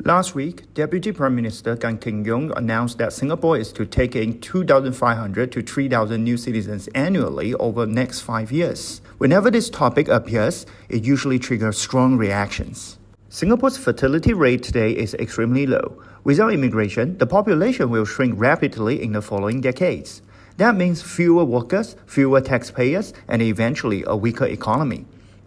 Last week, Deputy Prime Minister Gan Kim-yong announced that Singapore is to take in 2,500 to 3,000 new citizens annually over the next 5 years. Whenever this topic appears, it usually triggers strong reactions. Singapore's fertility rate today is extremely low. Without immigration, the population will shrink rapidly in the following decades. That means fewer workers, fewer taxpayers, and eventually a weaker economy.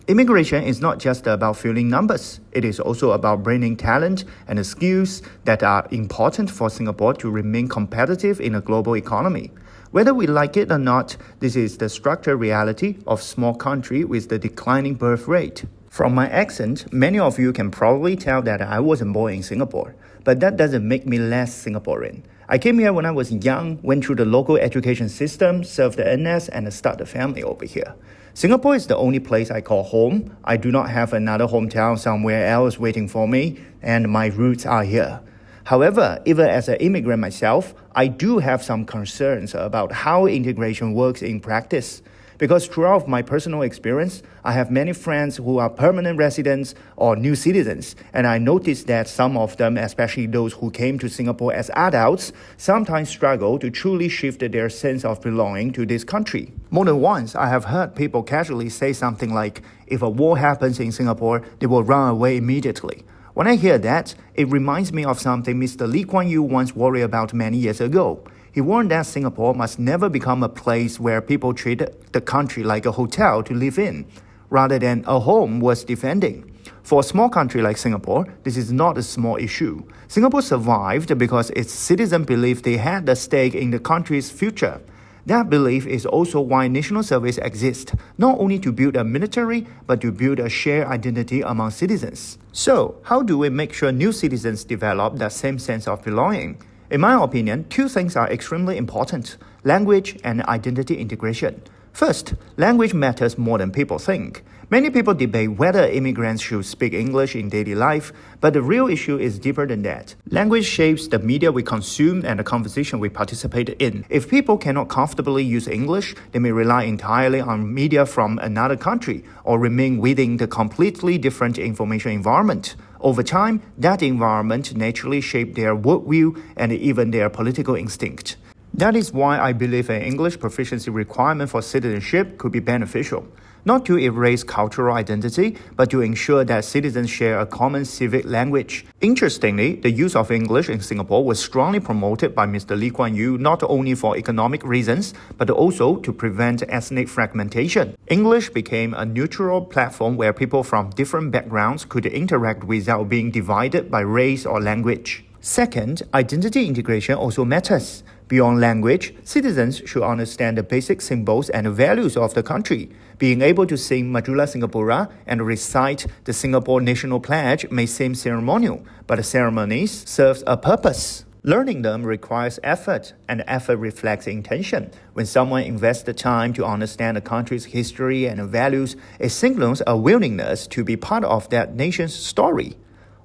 Immigration is not just about filling numbers. It is also about bringing talent and the skills that are important for Singapore to remain competitive in a global economy. Whether we like it or not, this is the structured reality of a small country with the declining birth rate. From my accent, many of you can probably tell that I wasn't born in Singapore, but that doesn't make me less Singaporean. I came here when I was young, went through the local education system, served the NS, and started a family over here. Singapore is the only place I call home. I do not have another hometown somewhere else waiting for me, and my roots are here. However, even as an immigrant myself, I do have some concerns about how integration works in practice. Because throughout my personal experience, I have many friends who are permanent residents or new citizens, and I noticed that some of them, especially those who came to Singapore as adults, sometimes struggle to truly shift their sense of belonging to this country. More than once, I have heard people casually say something like, if a war happens in Singapore, they will run away immediately. When I hear that, it reminds me of something Mr. Lee Kuan Yew once worried about many years ago. He warned that Singapore must never become a place where people treat the country like a hotel to live in, rather than a home worth defending. For a small country like Singapore, this is not a small issue. Singapore survived because its citizens believed they had a stake in the country's future. That belief is also why national service exists, not only to build a military, but to build a shared identity among citizens. So, how do we make sure new citizens develop that same sense of belonging? In my opinion, two things are extremely important: language and identity integration. First, language matters more than people think. Many people debate whether immigrants should speak English in daily life, but the real issue is deeper than that. Language shapes the media we consume and the conversation we participate in. If people cannot comfortably use English, they may rely entirely on media from another country or remain within the completely different information environment. Over time, that environment naturally shapes their worldview and even their political instinct. That is why I believe an English proficiency requirement for citizenship could be beneficial. Not to erase cultural identity, but to ensure that citizens share a common civic language. Interestingly, the use of English in Singapore was strongly promoted by Mr. Lee Kuan Yew not only for economic reasons, but also to prevent ethnic fragmentation. English became a neutral platform where people from different backgrounds could interact without being divided by race or language. Second, identity integration also matters. Beyond language, citizens should understand the basic symbols and values of the country. Being able to sing Majulah Singapura and recite the Singapore National Pledge may seem ceremonial, but the ceremonies serve a purpose. Learning them requires effort, and effort reflects intention. When someone invests the time to understand the country's history and values, it signals a willingness to be part of that nation's story.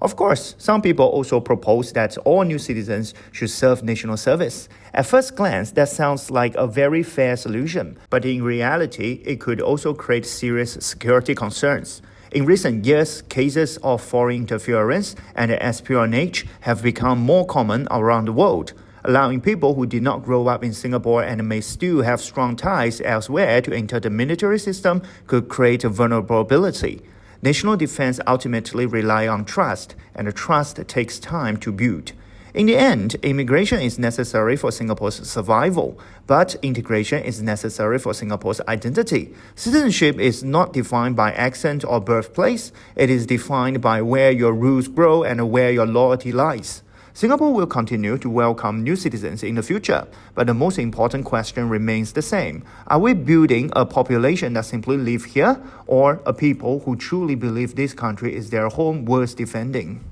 Of course, some people also propose that all new citizens should serve national service. At first glance, that sounds like a very fair solution, but in reality, it could also create serious security concerns. In recent years, cases of foreign interference and espionage have become more common around the world, allowing people who did not grow up in Singapore and may still have strong ties elsewhere to enter the military system could create a vulnerability. National defense ultimately relies on trust, and trust takes time to build. In the end, immigration is necessary for Singapore's survival, but integration is necessary for Singapore's identity. Citizenship is not defined by accent or birthplace. It is defined by where your roots grow and where your loyalty lies. Singapore will continue to welcome new citizens in the future, but the most important question remains the same. Are we building a population that simply live here, or a people who truly believe this country is their home worth defending?